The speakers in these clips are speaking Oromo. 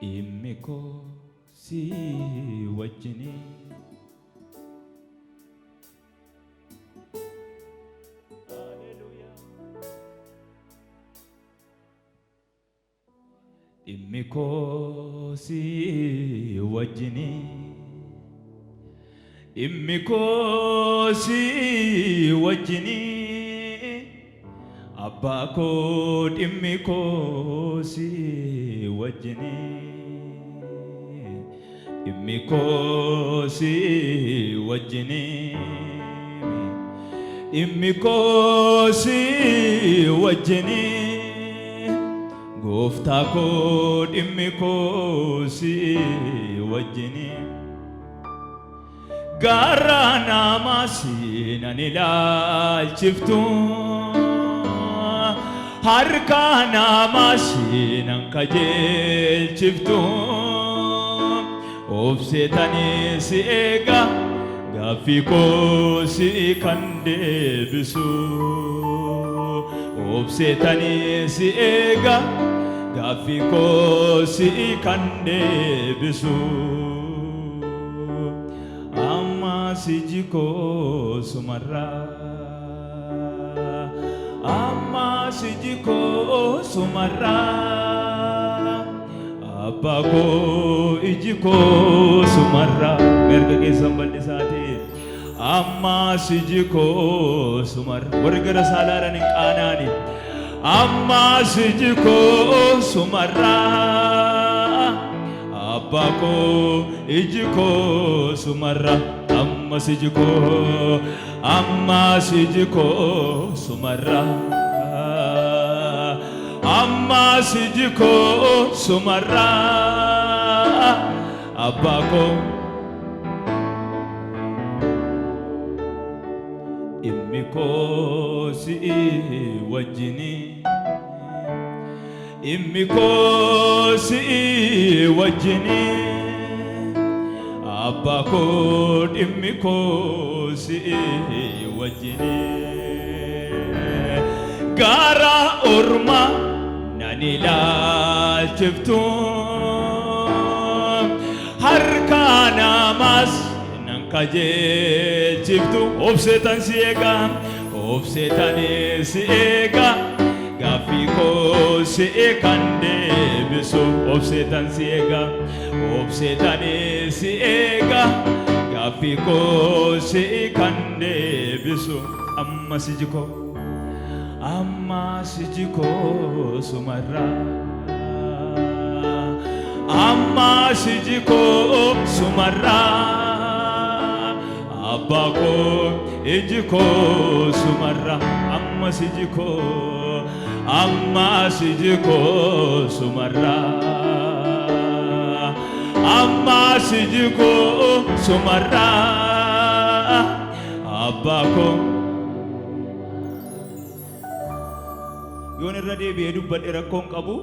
imiko si wajjini imiko si wajjini imiko si wajjini Abako imiko si wajjini imiko si wajjini imiko si wajjini Goftako imiko si wajjini Garana masina nilalchiftu Harkana mashinan kajeelchiftu Obsetani si ega gaaffii koo si kan deebisu Obsetani si ega gaaffii koo si kan deebisu Amma si jikoo sumarra Amma sijiko sumarra Abako ijiko sumarra Merga ke sambal saati Amma sijiko sumarra Wargara salara ning kanani Amma sijiko sumarra Abako ijiko sumarra Amma sijiko sumarra Amma sijiko sumarra Abako immiko si wajjini immiko si wajjini Abako immiko si wajjini Gara orma nanilaalchiftu harkana mas nan kajeelchiftu obsetan si eega gaaffii koo si kan deebisu obsetan si eega gaaffii koo si kan deebisu amma sijiko sumarra Amma sijiko sumarra Abako ijiko sumarra Amma sijiko sumarra Amma sijiko sumarra Abako Yoon irra deebi'ee dubbadhe rakkoon qabu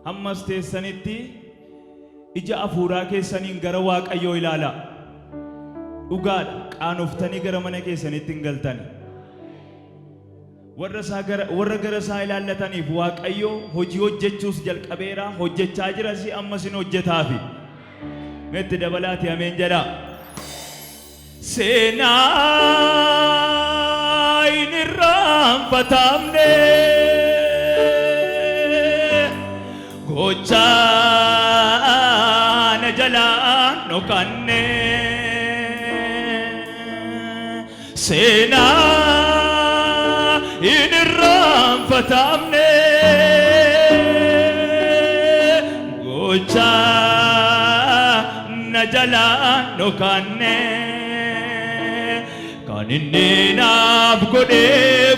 hammas teessanitti ija afuuraa keessaniin gara Waaqayyoo ilaala dhugaadha qaanoftanii gara mana keessanitti hin galtani warra gara isaa ilaallataniif Waaqayyoo hojii hojjechuus jalqabeera hojjechaa jira si ammas hin hojjetaafi meetti dabalaati ameen jedha seenaa hin irraanfatamne gochaana jalaan dhokanne seenaa hin irraanfatamne gochaana jalaan dhokanne kan inni naaf godhe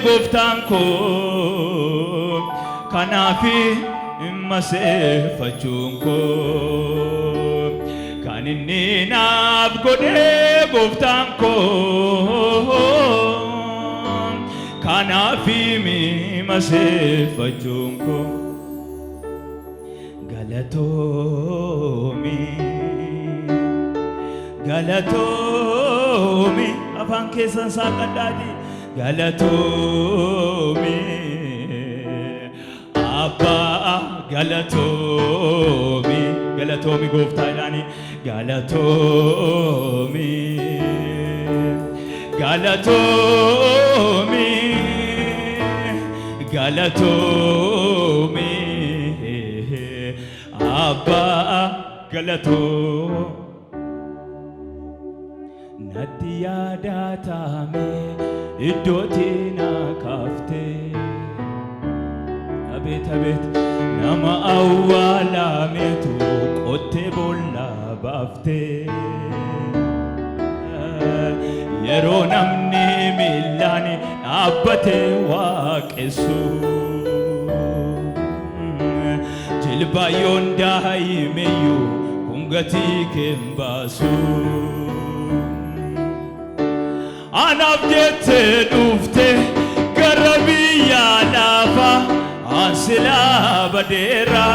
gooftaan koo kanaafi maseeffachuun koo kan inni naaf godhe gooftaan koo kanaafi maseeffachuun koo galatoomi afaan keessan saaqadhaati galatoomi abbaa galatomi galatomi gooftaa ilaani galatomi galatomi galatomi abba galatomi natti yaadatame iddootti na kaafte abet abet nama awwaalametu qottee boolla baafte yeroo namni miilaan dhaabbate waaqessu jilbaayyoon daa'imeyyuu kun gatii kee hin baasu anaaf jettee dhufte gara biyya lafaa ansilaa badeera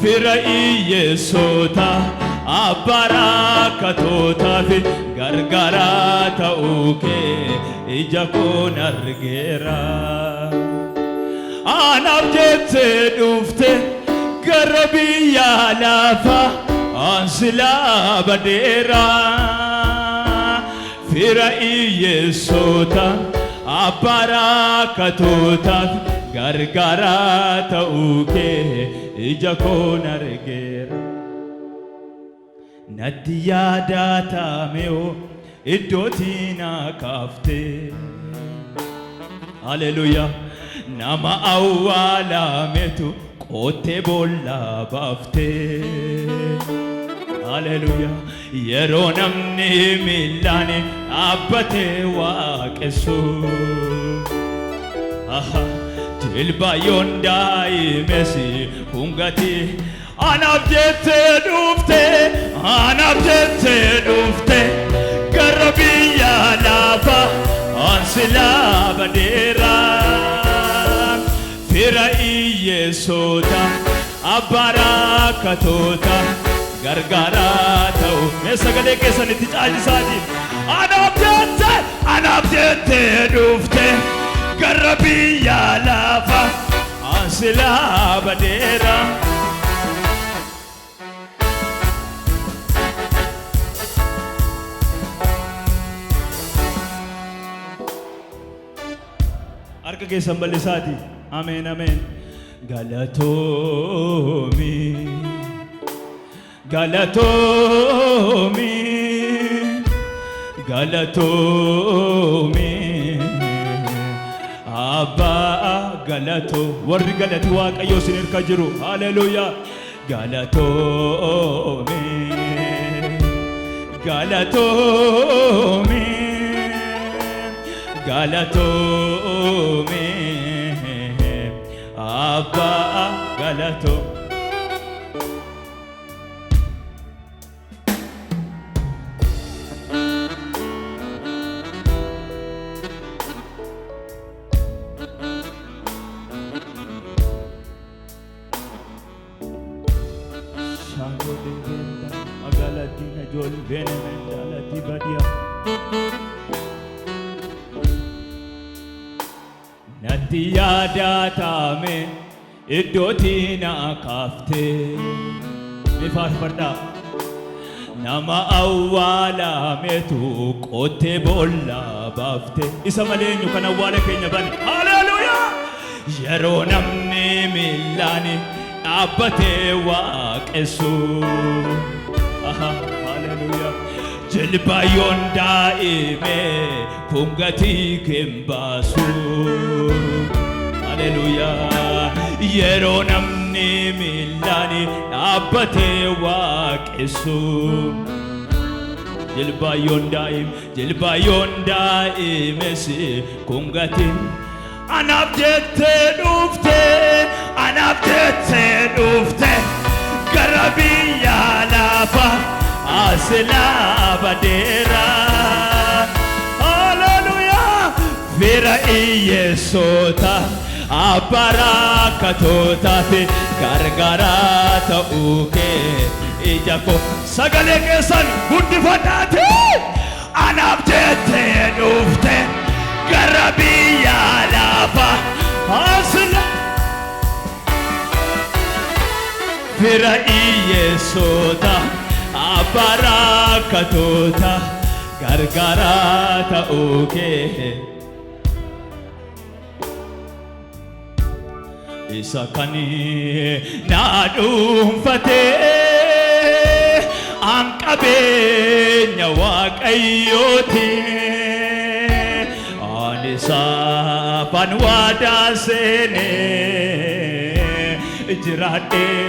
fira iyyeessota abbarakatootaaf gargaaraa ta'uu kee ija koon argeera anaaf jettee dhufte gara biyya lafaa ansilaa badeera fira iyyeessota abbarakatootaaf gargaaraa ta'uu kee ija koon argeera natti yaadatame iddootti na kaafte haleluuyaa nama awwaalametu qottee boolla baafte haleluuyaa yeroo namni miilaan dhaabbate waaqessu jilbaayyoon daa'imesi kun gatii anaaf jettee dhufte gara biyya lafaa ansilaa badeera fira iyyeessota abbarakatoota gargaaraa ta'u mee sagalee keessanitti caajisaati anaaf jettee dhufte gara biyya lafaa ansilaa badeera harka keessan bal'isaati ameen ameen galatomi galatomi galatomi abba galato warri galati waaqayyo isin hirka jiru haleluuyaa galatomi galatomi galatomi abba galato Agalatina jol venemendalati badia natti yaadatame iddootti na kaafte mi faarfadha nama awwaalametu qottee boolla baafte isa maleenyu kan awwaala keenya bane haleluuyaa yeroo namni miilaan dhaabbate waaqessu haleluuyaa jilbaayyoon daa'ime kun gatii kee hin baasu haleluuyaa yeroo namni miilaan dhaabbate waaqessu jilbaayyoon daa'imes kun gatii anaaf jettee dhufte gara biyya lafaa ansilaa badeera haleluuyaa fira iyyeessota abbarakatootaaf gargaaraa ta'uu kee ija koo sagalee keessan guddifadhaati anaaf jettee dhufte gara biyya lafaa ansilaa fira iyyeessota abbaarakkatoota gargaaraa ta'uu kee isa kan naa dhuunfatee an qabeenya waaqayyooti ani saafan waadaa seenee jiraadhee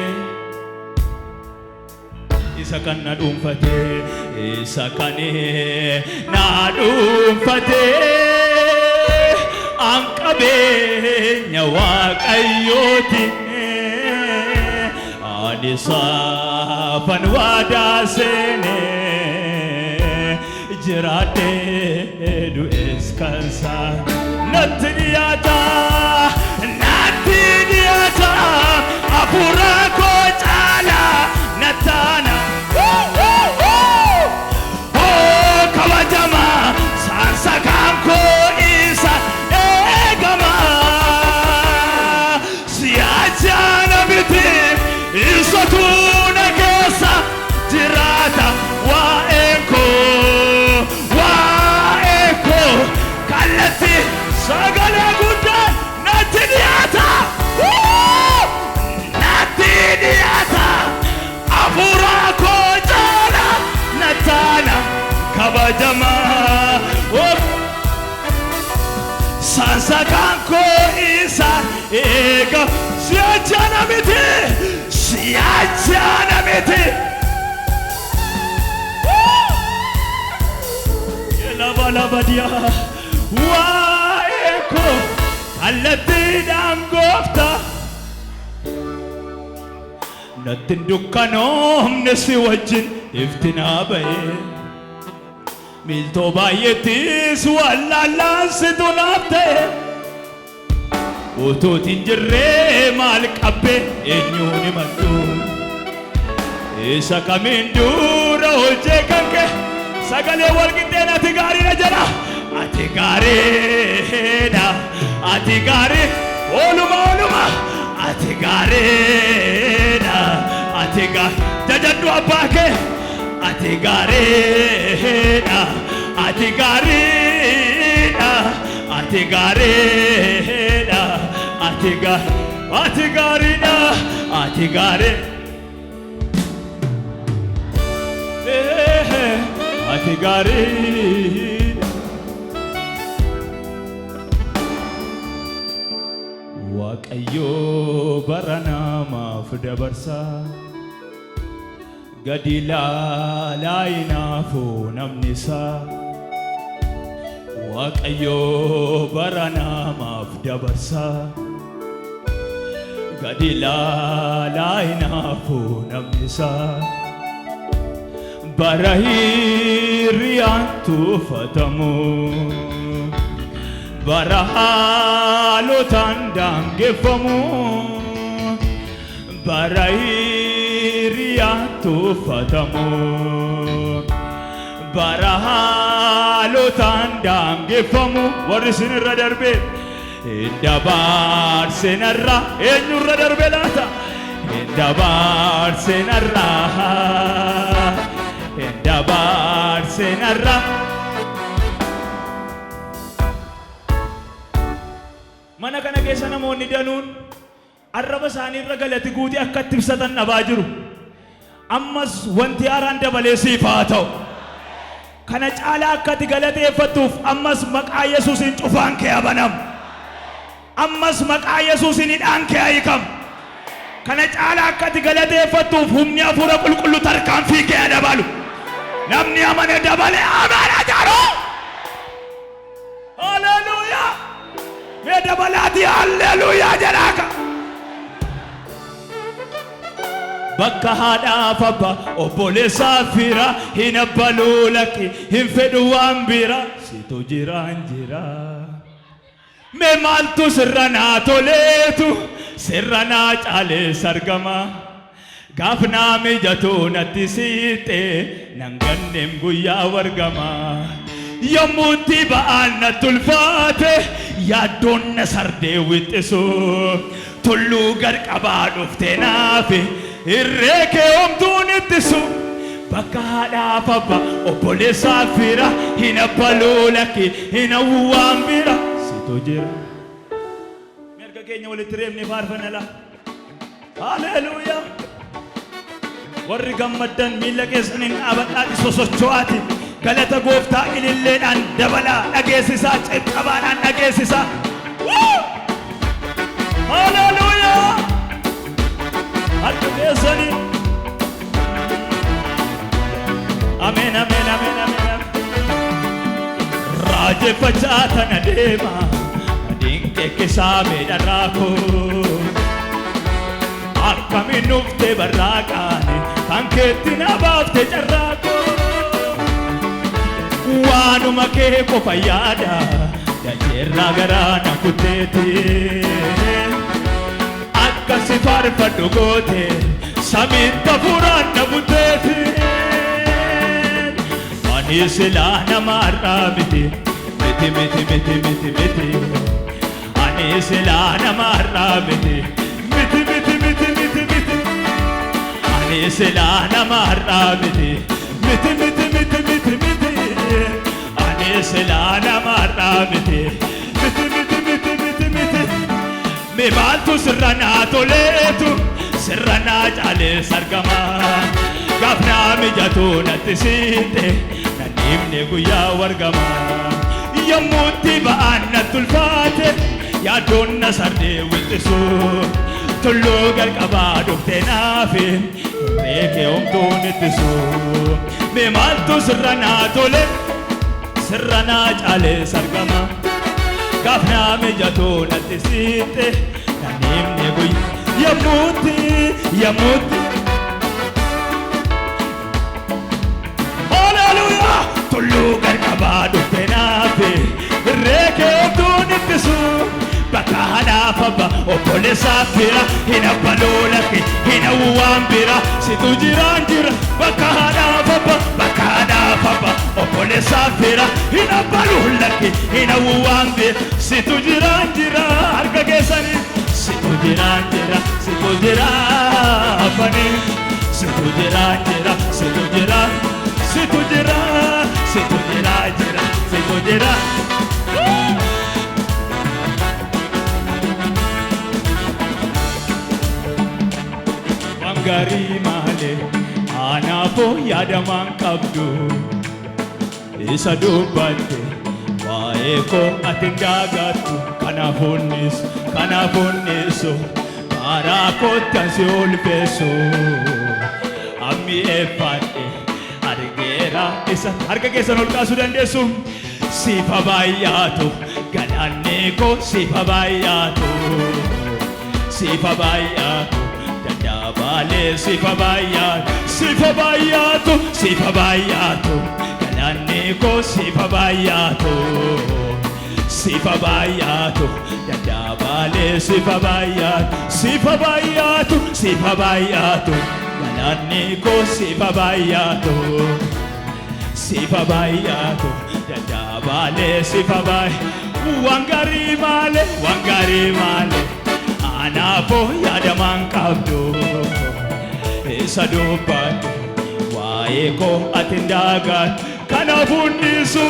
isa kan na dhuunfatee isa kan na dhuunfatee an qabeenya waaqayyooti ani saafan waadaa seenee jiraadhee du'es kansaa natti dhiyaata hafuura koo caalaa nataana kabajama saansakaan koo isa eegama siyaachana miti isatu na keessa jiraata waa'ee koo kallatti sagalee guddaa natti dhiyaata hafuura koo caalaa nataana kabajama saansakaan koo isa eega siyaachana miti labalabadiyaa waa'ee koo kallattiidhaan gooftaa nattin dukkanoomne si wajjin iftinaa ba'ee miiltoo baay'eettis wallaallaansitu naaf ta'e utuutiin jirree maal qabbe eenyuun himadhu isa kamiin dura hojjee kan kee sagalee walqixxeen ati gaariidha jedha ati gaariidha ati gaarii ooluma ati gaariidha ati jajadhu abbaa kee ati gaariidha ati gaariidha ati gaariidha ati gaariidha ati gaariidha ati gaariidha waaqayyo bara namaaf dabarsaa gadi laalaa hinaafuu namni isaa waaqayyo bara namaaf dabarsaa gadi laalaa hinaafuu namni isaa bara hirriyaan tuffatamu bara haalotaan daangeffamu bara hirriyaan tuffatamu bara haalotaan daangeffamu warri isinirra darbe dabaarsenarra eenyurra darbe laata dabaarsenarra dabaarsenarra mana kana keessa namoonni danuun arraba isaaniirra galati guutii akka itti ibsatan dhabaa jiru ammas wanti haaraan dabalee siif haa ta'u kana caalaa akka ati galateeffattuuf ammas maqaa Yesuusiin cufaan kee banam ammas maqaa Yesuusiin hidhaan kee hiikam kana caalaa akka ati galateeffattuuf humni hafuura qulqullu tarkaanfii kee dabalu namni amane dabale amana jaro haleluuyaa mee dabalaati haleluuyaa jedhaaka bakka haadhaaf abbaa obboleessaaf fira hin abbaluu lakki hin fedhu waan bira situ jiraan jira mee maaltu sirra naa toleetu sirra naa caalees argama gaaf naa mijatu natti siixee nan ganneem guyyaa wargama yommuutti ba'aan natti ulfaate yaaddoon na sardee wixxisu tulluu gad qabaa dhuftee naafe irreeke omtuun ittisu bakka haadhaaf abba obboleessaaf fira hin abbaluu lakki hin awwaan bira situ jira. Mirga keenya walitti reebnee faarfanna laa. Haleluuyaa. Warri gammaddan miila keessaniin dhaabadhaati sosocho'aati. Galata gooftaa ililleedhaan dabalaa dhageessisaa cibqabaadhaan dhageessisaa. Haleluuyaa. Harka keessanii. Amen, amen, amen, amen. Raajeffachaa tana deema dinqee keessaa meedharraa koo akkamiin nuufte barraaqaani kan keetti na baafte carraa koo waanuma kee qofa yaada dacheerraa garaa na kutteeti akkasi faarfadhu goote samiitti hafuuraan na butteeti. Ani silaa nama har'aa miti ani silaa nama har'aa miti ani silaa nama har'aa miti ani silaa nama har'aa miti mee maaltu sirra naa toleetu sirra naa caalees argamaa gaafnaa mijatu natti siite nanimne guyyaa wargamaa yommuutti ba'aan natti ulfaate yaadoon na sardee wixxisu tulluu galqabaa dhuftee naafe reekee homtuun ittisu mee maaltu sirra naa tole sirra naa caalees argamaa gaafnaa mijatu natti siite nanimne guyyaa yommuutti Tullu galqabaa dhuftee naafe reekee homtuun ittisu bakka haadhaaf abba obboleessaaf fira hin abbaluu lakki hin awwaan bira situ jiraan jira bakka haadhaaf abba obboleessaaf fira hin abbaluu lakki hin awwaan bira situ jiraan jira harka keessanii situ jiraan jira afanii situ jiraan jira situ jira Wangari maale anaafoo yaadamaan qabdu isa dubbatte waa'ee koo ati gaagaattu kanaafoonnisu karaa kottan si ulfeessu ammi eeffadhe argeera isa harka keessan ol kaasuu dandeessu siifa baay'aatu galaannee koo siifa baay'aatu dadhaabaalee siifa baay'aatu galaannee koo siifa baay'aatu dadhaabaalee siifa baay'aatu galaannee koo siifa baay'aatu dadhaabaalee siifa baay'aatu Wangari maale anaafoo yaadamaan qabdu isa dubbatte waa'ee koo ati gaagaattu kanaafoonnisu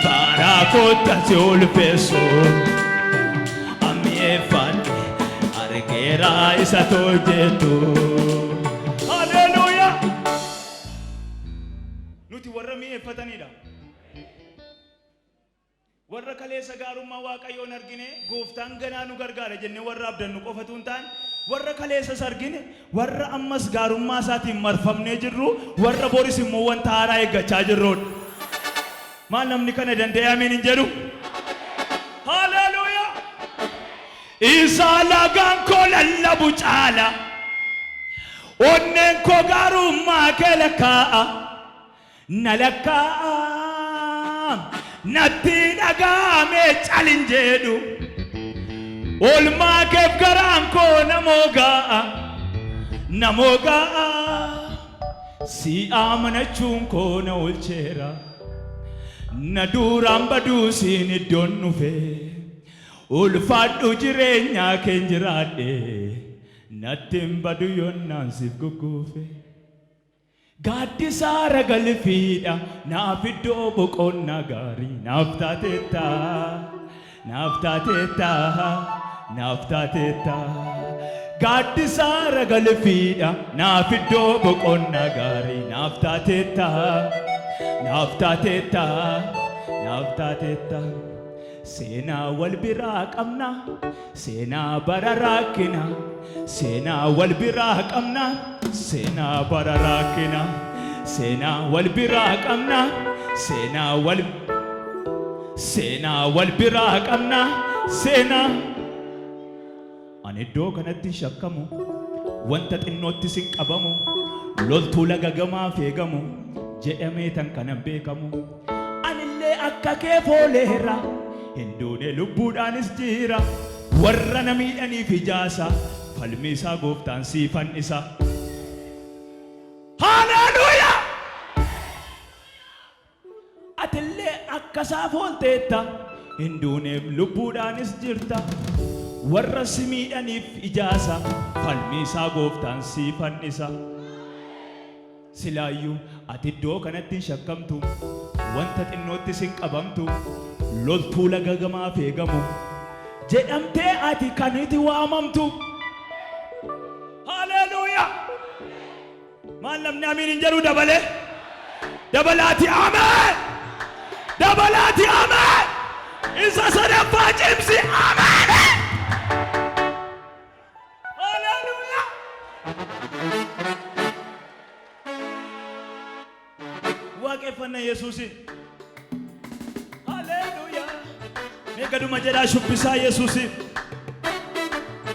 karaa kottan si ulfeessu ammi eeffadhe argeera isa tolchetu. Haleluuyaa. Nuti warra mi'eeffatanidha. Warra kaleessa gaarummaa Waaqayyoon argine gooftaan ganaa nu gargaara jennee warra abdannu qofatu hin taane warra kaleessas argine warra ammas gaarummaa isaatiin marfamnee jirru warra boris immoo wanta haaraa eeggachaa jirrudha. Maal namni kana danda'ee amiin hin jedhu? Haleluuyaa. Isa lagaan koo lallabu caala onneen koo gaarummaa kee lakkaa'a na lakkaa'a. Natti dhagaame calin jedhu olmaa keef garaan koo namoo ga'a si amanachuun koo na olcheera na duraan baduu siin iddoon dhufe ulfaadhu jireenyaa keen jiraadhe nattin badu yonnaan siif gugguufe gaaddisa ragalfiidha naaf iddoo boqonnaa gaarii naaf taateetta naaf taateetta naaf taateetta gaaddisa ragalfiidha naaf iddoo boqonnaa gaarii naaf taateetta naaf taateetta naaf taateetta seenaa wal biraa qabna seenaa bara rakkina seenaa wal biraa qabna seenaa bara rakkina seenaa wal biraa qabna seenaa wal biraa qabna seenaa ani iddoo kanatti shakkamu wanta xinnootti sin qabamu loltuu laga gamaa feegamu jedhamee tan kana beekamu anillee akka kee fooleera hinduune lubbuudhaanis jira warra na miidhaniif ijaasa falmi isaa gooftaan siifan isa haleluuyaa atillee akka isaa foolteetta hinduuneef lubbuudhaanis jirta warra si miidhaniif ijaasa falmi isaa gooftaan siifan isa silaayyuu ati iddoo kanatti shakkamtu wanta xinnootti sin qabamtu loltuu laga gamaa feegamu jedhamtee ati kan itti waamamtu haleluuyaa maal namni amiin hin jedhu dabalaati ameen dabalaati ameen isa sadaffaa cimsi ameen haleluuyaa waaqeffannaa Yesuusin Megaduma jedhaa shubbisaa Yesuusiif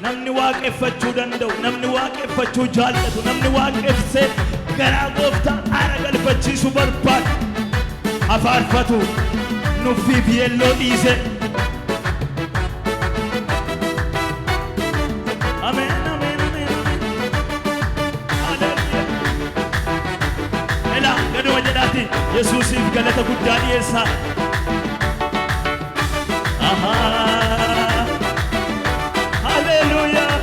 namni waaqeffachuu danda'u namni waaqeffachuu jaallatu namni waaqeffsee garaa gooftaa aara galfachiisu barbaadu afaarfatu nuffiif yeelloo dhiise ameen ameen ameen ameen gaduma jedhaati Yesuusiif galata guddaa dhiyeessaa haleluuyaa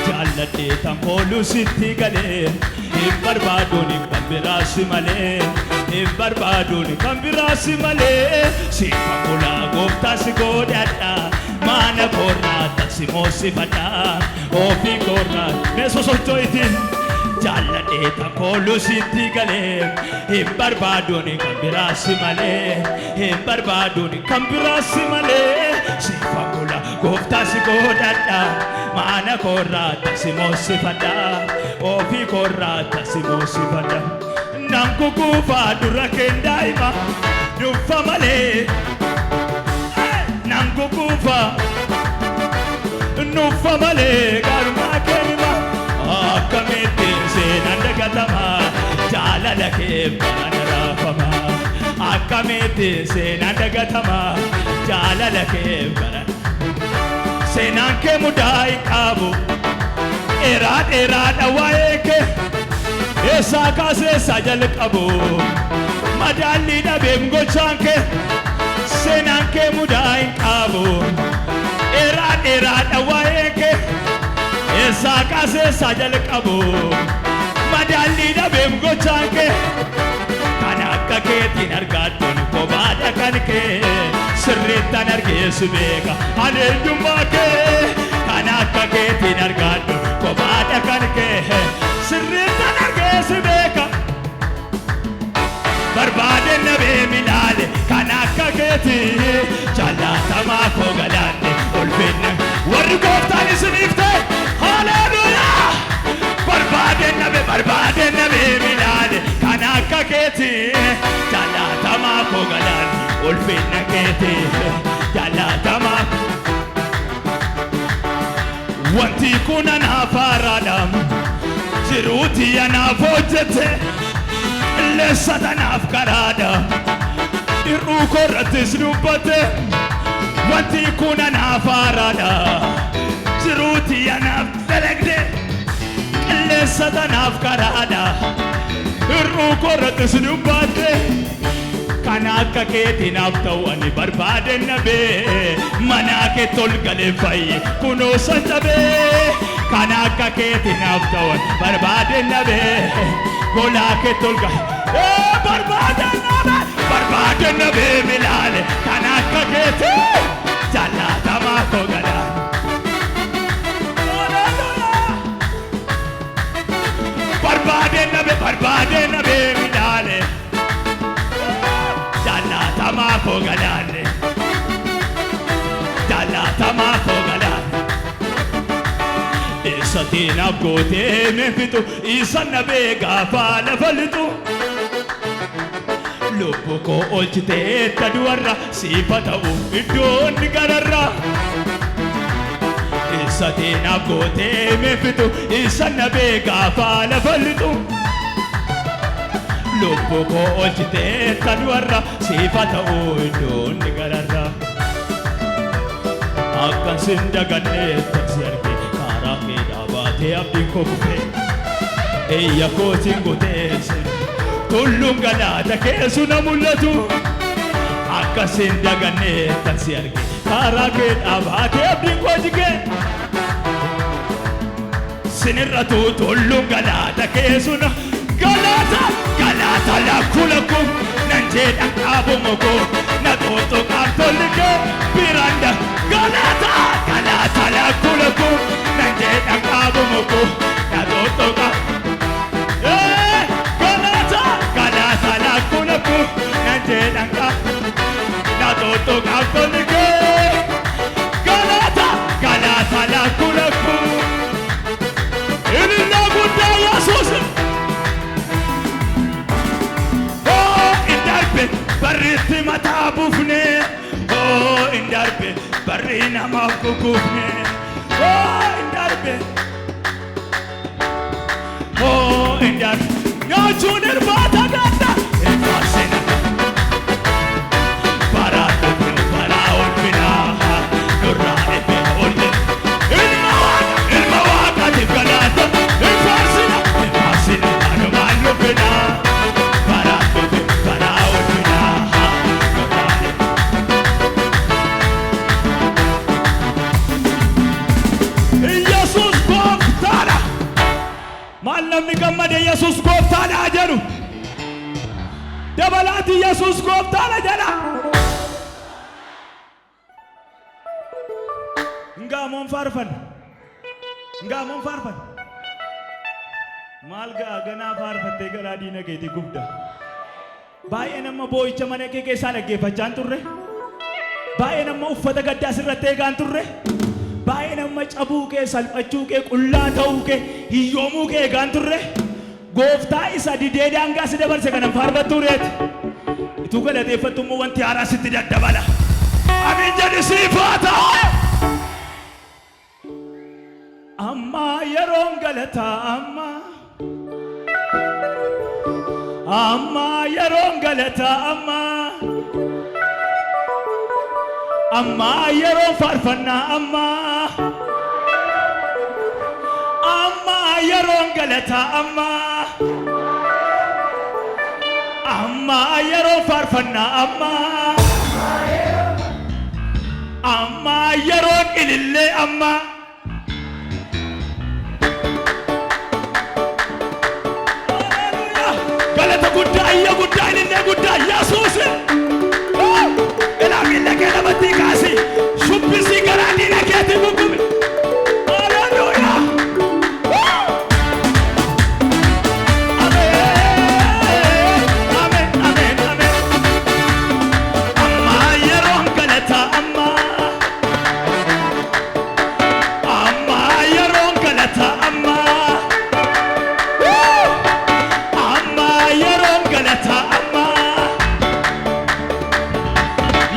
jaalladhee tan kooluu sitti galee hin barbaaduun kan biraasi malee hin barbaaduun kan biraasi malee siifa kulaa gooftaa si godhadha maana koorraa taksi moosifadha ofii koorraa meesosochoitiin jaalladhee tan kooluu sitti galee hin barbaaduun kan biraasi malee hin barbaaduun kan biraasi malee siifa kulaa gooftaa si godhadha maana koorraa taksi moosifadha ofii koorraa taksi moosifadha nan kukuufaa dura keen daa'ima dhuunfa malee nan kukuufaa dhuunfa malee gaarummaa keenima akkamitti seenaan dagatamaa jaalala kee baraan raafamaa akkamitti seenaan dagatamaa jaalala kee baraan seenaan kee mudaa hin qabu dheeraadha waa'ee kee eessaa kaaseessaa jalqabu madaalli dhabeem gochaan kee seenaan kee mudaa hin qabu dheeraadha waa'ee kee eessaa kaaseessaa jalqabu madaalli dhabeem gochaan kee kan akka keetiin argaaddoon kophaadha kan kee sirriittan argeessu beeka eenyummaa kee kan akka keetiin argaaddoon kophaadha kan kee sirriittan argeessu beeka barbaade nabee milaale kan akka keetii jaallatamaa koo galaanne ulfinna warri gooftaan isiniif ta'e haleluuyaa barbaade nabee milaale kan akka keetii jaallatamaa koo galaanne ulfinna keetii jaallatamaa wanti kun anaaf haaraadha jiruuti anaaf hojjete leessa tanaaf karaadha irruu korrattis dubbate wanti kun anaaf haaraadha jiruuti anaaf dalagde leessa tanaaf karaadha irruu korrattis dubbate kanaka keeti naftawani barbade nabe manake tolgale fay kuno santabe kanaka keeti naftawan barbade nabe golake tolga barbade nabe milale kanaka keeti jalata ma kogala barbade nabe milale jalata ma kogala jalata ma kogala isatina gote mefitu isannabe gafala faltu lubbuko olchite taduwarra sifatawu iddoon gararra isatina gote mefitu isannabe gafala faltu lubbuko olchite taduwarra sifatawu iddoon gararra akkan sindaganne taksiyarke karake dabate abdin kokufe eya kotin gotese tullun galata kesu namullatu akkan sindaganne taksiyarke karake dabate abdin kojike sinirratu tullun galata kesu na galata la kulaku nanje akabumoko na toto kaptolike piranda galata la kulaku nanje akabumoko na toto ka galata la kulaku nanje na toto kaptolike galata la kulaku inna gudda yesus barritti matabufne indarbe barrina makukufne indarbe indarbe nyachuner bata ganda infasina barata baraul bina nurra ebe olde ilmawaka tigalata infasina anumalu bina namni gammade yesus gooftaadha jedhu dabalaati yesus gooftaadha jedha ngaamon farfan maal gaa ganaa faarfattee garaa diina keetii gubda baay'ee nama boo'icha mana kee keessaa dhaggeeffachaan turre baay'ee nama uffata gaddaa sirratti eegaan turre baay'ee nama cabuu kee salphachuu kee qullaa ta'uu kee hiyyoomuu kee eegaan turre gooftaa isa didee daangaa si dabarse kana faarfattuu reeti ituu galateeffattu immoo wanti haaraa sitti daddabala amiin jedhi siif haa ta'u amma yeroon galataa amma yeroon galataa amma yeroon faarfannaa amma yeroon galataa amma yeroon faarfannaa amma yeroon ilillee amma galata guddaa iyya guddaa ilillee guddaa yesuus ilaamille kee namatti kaasi shubbisii garaa diina keetii guggumi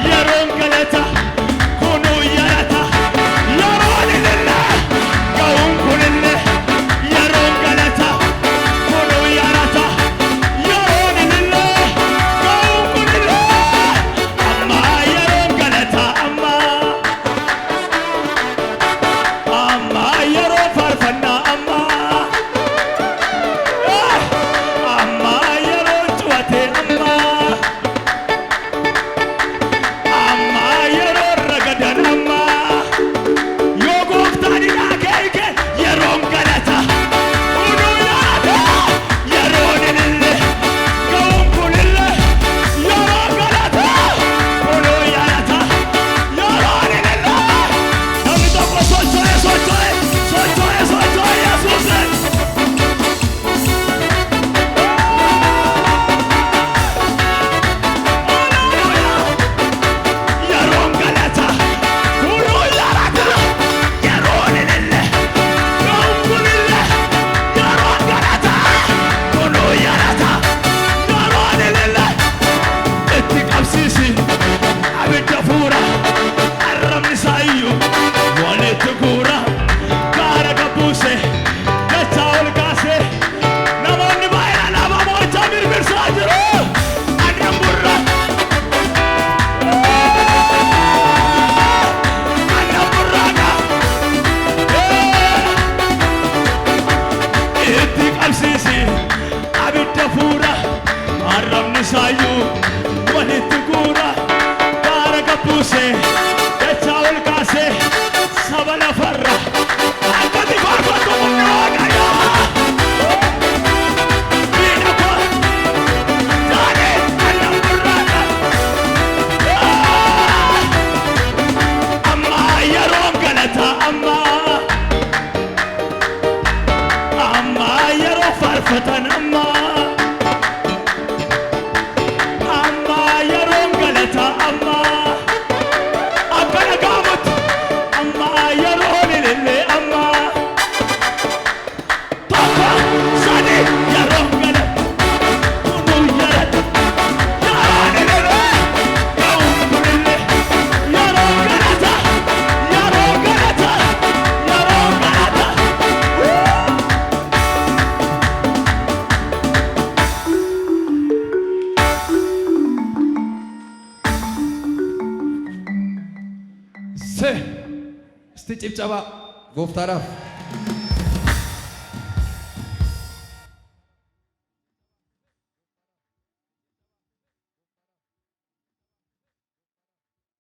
Yeron galata, kunu yarata, sayu walitti guura gaara gabbuuse dachaa ol kaase saba lafarra akkati faarfatu humni waaqayyoo diina koo taane annan burraadha amma yeroon galata amma yeroo faarfatan amma yeroon galata amma akkana gaafatu amma yeroon ilillee amma tokko sadi yeroon galata kunuu yarata yaraan ilillee ga'uun kunillee yeroon galata yeroon galata yeroon galata. Sti cibcaba gooftaadhaaf